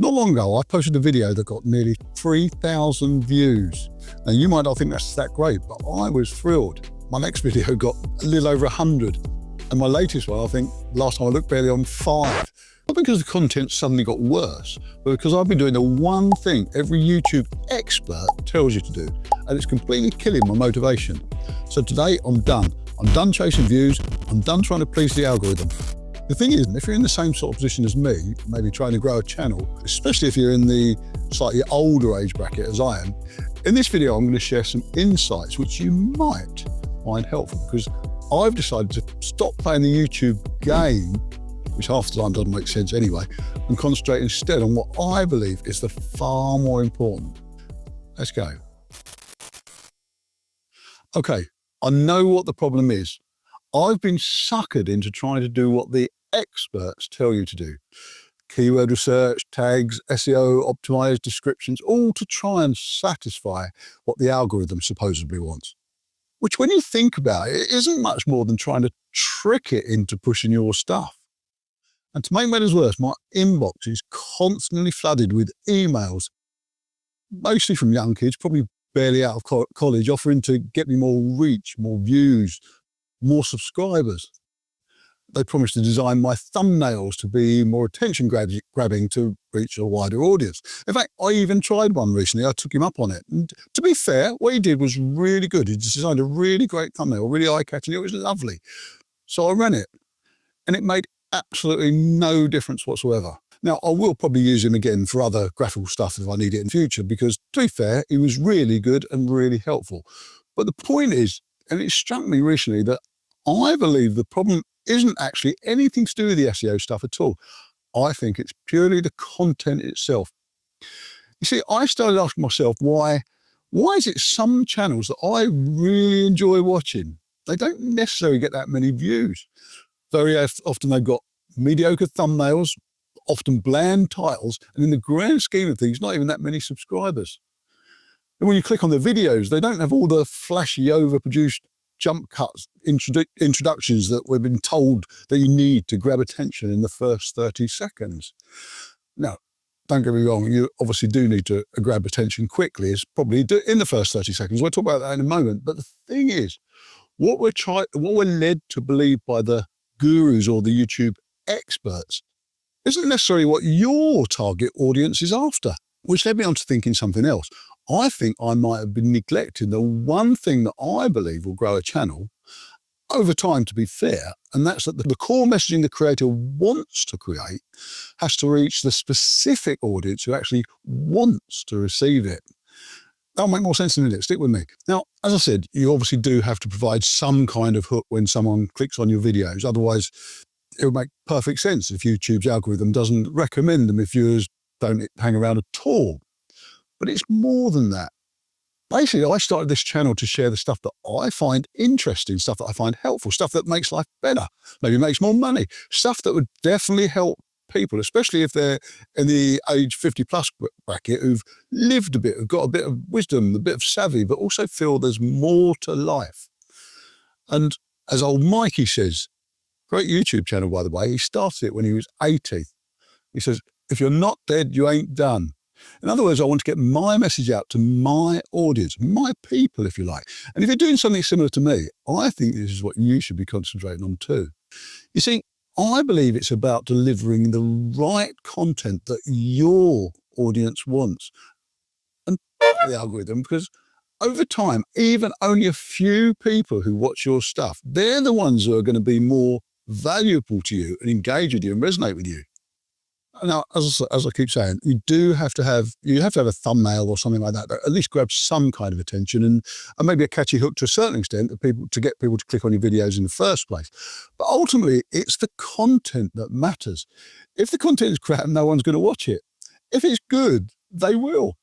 Not long ago, I posted a video that got nearly 3,000 views. Now, you might not think that's that great, but I was thrilled. My next video got a little over 100. And my latest one, I think, last time I looked, barely on 5. Not because the content suddenly got worse, but because I've been doing the one thing every YouTube expert tells you to do, and it's completely killing my motivation. So today, I'm done. I'm done chasing views. I'm done trying to please the algorithm. The thing is, if you're in the same sort of position as me, maybe trying to grow a channel, especially if you're in the slightly older age bracket as I am, in this video I'm going to share some insights which you might find helpful, because I've decided to stop playing the YouTube game, which half the time doesn't make sense anyway, and concentrate instead on what I believe is the far more important. Let's go. Okay, I know what the problem is. I've been suckered into trying to do what the experts tell you to do. Keyword research, tags, SEO, optimized descriptions, all to try and satisfy what the algorithm supposedly wants. Which, when you think about it, isn't much more than trying to trick it into pushing your stuff. And to make matters worse, my inbox is constantly flooded with emails, mostly from young kids, probably barely out of college, offering to get me more reach, more views, more subscribers. They promised to design my thumbnails to be more attention grabbing to reach a wider audience. In fact, I even tried one recently. I took him up on it. And to be fair, what he did was really good. He designed a really great thumbnail, really eye-catching. It was lovely. So I ran it, and it made absolutely no difference whatsoever. Now, I will probably use him again for other graphical stuff if I need it in future, because to be fair, he was really good and really helpful. But the point is, and it struck me recently, that I believe the problem isn't actually anything to do with the SEO stuff at all. I think it's purely the content itself. You see, I started asking myself, why is it some channels that I really enjoy watching, they don't necessarily get that many views? Very often they've got mediocre thumbnails, often bland titles, and in the grand scheme of things, not even that many subscribers. And when you click on the videos, they don't have all the flashy, overproduced jump cuts, introductions that we've been told that you need to grab attention in the first 30 seconds. Now, don't get me wrong, you obviously do need to grab attention quickly. It's probably in the first 30 seconds. We'll talk about that in a moment. But the thing is, what we're led to believe by the gurus or the YouTube experts isn't necessarily what your target audience is after, which led me on to thinking something else. I think I might have been neglecting the one thing that I believe will grow a channel over time, to be fair, and that's that the core messaging the creator wants to create has to reach the specific audience who actually wants to receive it. That'll make more sense in a minute. Stick with me. Now, as I said, you obviously do have to provide some kind of hook when someone clicks on your videos. Otherwise, it would make perfect sense if YouTube's algorithm doesn't recommend them if viewers don't hang around at all. But it's more than that. Basically, I started this channel to share the stuff that I find interesting, stuff that I find helpful, stuff that makes life better, maybe makes more money, stuff that would definitely help people, especially if they're in the age 50 plus bracket, who've lived a bit, who've got a bit of wisdom, a bit of savvy, but also feel there's more to life. And as old Mikey says, great YouTube channel, by the way, he started it when he was 80. He says, if you're not dead, you ain't done. In other words, I want to get my message out to my audience, my people, if you like. And if you're doing something similar to me, I think this is what you should be concentrating on too. You see, I believe it's about delivering the right content that your audience wants. And the algorithm, because over time, even only a few people who watch your stuff, they're the ones who are going to be more valuable to you and engage with you and resonate with you. Now, as I keep saying, you have to have a thumbnail or something like that that at least grabs some kind of attention and maybe a catchy hook to a certain extent to get people to click on your videos in the first place. But ultimately, it's the content that matters. If the content is crap, no one's going to watch it. If it's good, they will.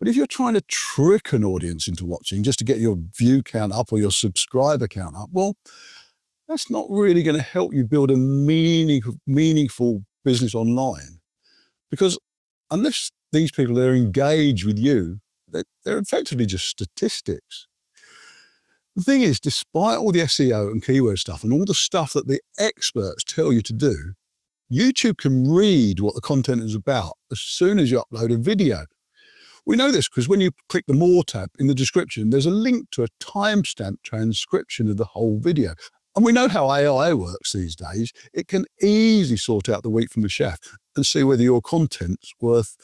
But if you're trying to trick an audience into watching just to get your view count up or your subscriber count up, well, that's not really going to help you build a meaningful business online, because unless these people are engaged with you, they're effectively just statistics. The thing is, despite all the SEO and keyword stuff and all the stuff that the experts tell you to do, YouTube can read what the content is about as soon as you upload a video. We know this because when you click the More tab in the description, there's a link to a timestamp transcription of the whole video. And we know how AI works these days. It can easily sort out the wheat from the chaff and see whether your content's worth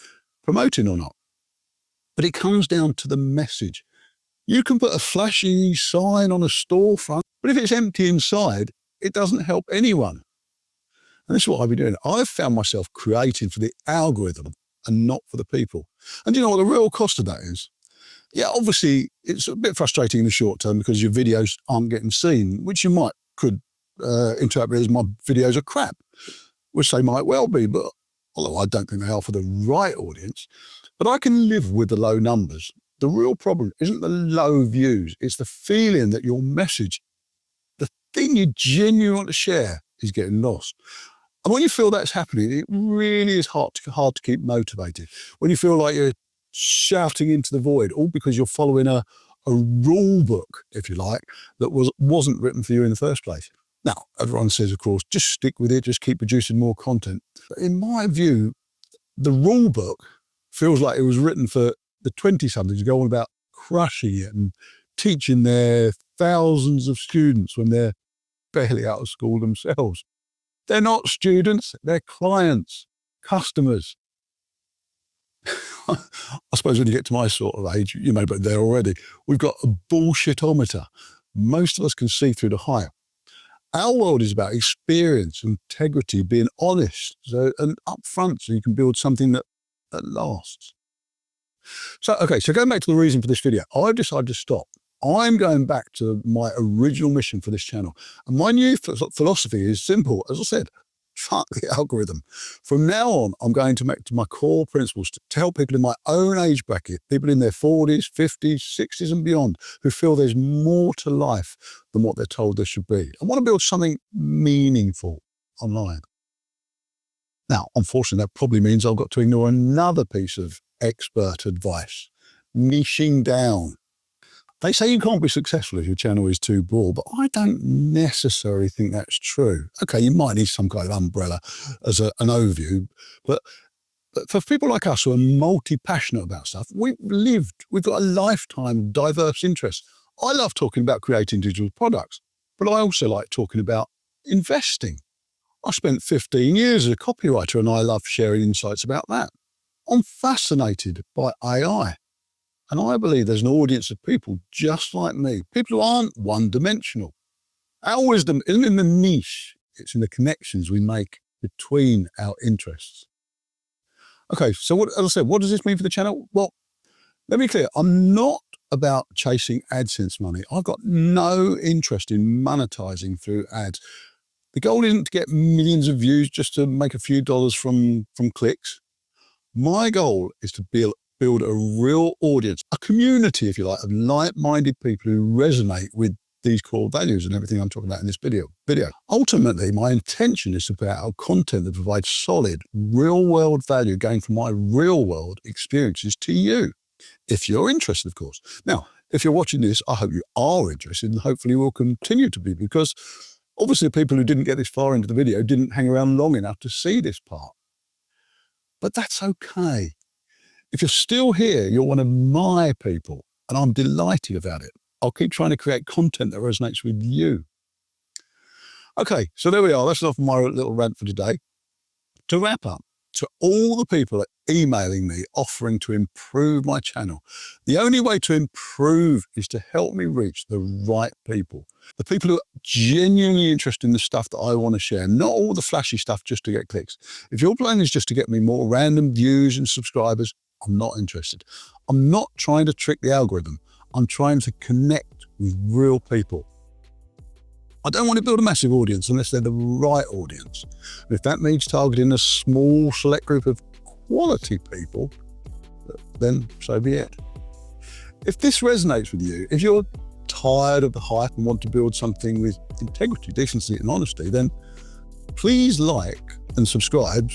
promoting or not. But it comes down to the message. You can put a flashy sign on a storefront, but if it's empty inside, it doesn't help anyone. And this is what I've been doing. I've found myself creating for the algorithm and not for the people. And do you know what the real cost of that is? Yeah, obviously, it's a bit frustrating in the short term because your videos aren't getting seen, which you could interpret as my videos are crap, which they might well be, but although I don't think they are for the right audience, but I can live with the low numbers. The real problem isn't the low views, it's the feeling that your message, the thing you genuinely want to share, is getting lost. And when you feel that's happening, it really is hard to keep motivated. When you feel like you're shouting into the void, all because you're following a rule book, if you like, that wasn't written for you in the first place. Now, everyone says, of course, just stick with it, just keep producing more content. But in my view, the rule book feels like it was written for the 20-somethings to go on about crushing it and teaching their thousands of students when they're barely out of school themselves. They're not students, they're clients, customers. I suppose when you get to my sort of age, you may be there already, we've got a bullshitometer. Most of us can see through the hype. Our world is about experience, integrity, being honest and upfront so you can build something that lasts. So going back to the reason for this video, I've decided to stop. I'm going back to my original mission for this channel. And my new philosophy is simple. As I said, fuck the algorithm. From now on, I'm going to make my core principles to help people in my own age bracket, people in their 40s, 50s, 60s and beyond, who feel there's more to life than what they're told there should be. I want to build something meaningful online. Now, unfortunately, that probably means I've got to ignore another piece of expert advice, niching down. They say you can't be successful if your channel is too broad, but I don't necessarily think that's true. Okay, you might need some kind of umbrella as an overview, but for people like us who are multi-passionate about stuff, we've got a lifetime of diverse interests. I love talking about creating digital products, but I also like talking about investing. I spent 15 years as a copywriter and I love sharing insights about that. I'm fascinated by AI. And I believe there's an audience of people just like me, people who aren't one-dimensional. Our wisdom isn't in the niche, it's in the connections we make between our interests. Okay, so as I said, what does this mean for the channel? Well, let me be clear, I'm not about chasing AdSense money. I've got no interest in monetizing through ads. The goal isn't to get millions of views just to make a few dollars from clicks. My goal is to build a real audience, a community, if you like, of like-minded people who resonate with these core values and everything I'm talking about in this video. Ultimately, my intention is to put out content that provides solid, real-world value gained from my real-world experiences to you, if you're interested, of course. Now, if you're watching this, I hope you are interested and hopefully will continue to be, because obviously people who didn't get this far into the video didn't hang around long enough to see this part. But that's okay. If you're still here, you're one of my people, and I'm delighted about it. I'll keep trying to create content that resonates with you. Okay, so there we are. That's enough of my little rant for today. To wrap up, to all the people emailing me offering to improve my channel, the only way to improve is to help me reach the right people. The people who are genuinely interested in the stuff that I want to share, not all the flashy stuff just to get clicks. If your plan is just to get me more random views and subscribers, I'm not interested. I'm not trying to trick the algorithm. I'm trying to connect with real people. I don't want to build a massive audience unless they're the right audience. And if that means targeting a small select group of quality people, then so be it. If this resonates with you, if you're tired of the hype and want to build something with integrity, decency and honesty, then please like and subscribe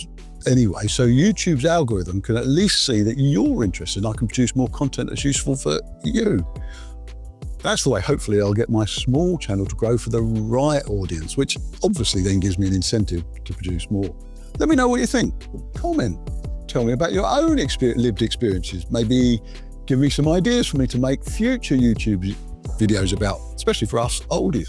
anyway, so YouTube's algorithm can at least see that you're interested and I can produce more content that's useful for you. That's the way, hopefully, I'll get my small channel to grow for the right audience, which obviously then gives me an incentive to produce more. Let me know what you think. Comment. Tell me about your own lived experiences. Maybe give me some ideas for me to make future YouTube videos about, especially for us oldies.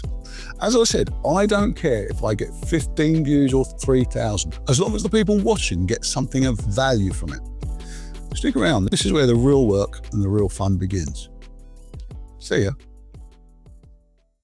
As I said, I don't care if I get 15 views or 3,000, as long as the people watching get something of value from it. Stick around. This is where the real work and the real fun begins. See ya.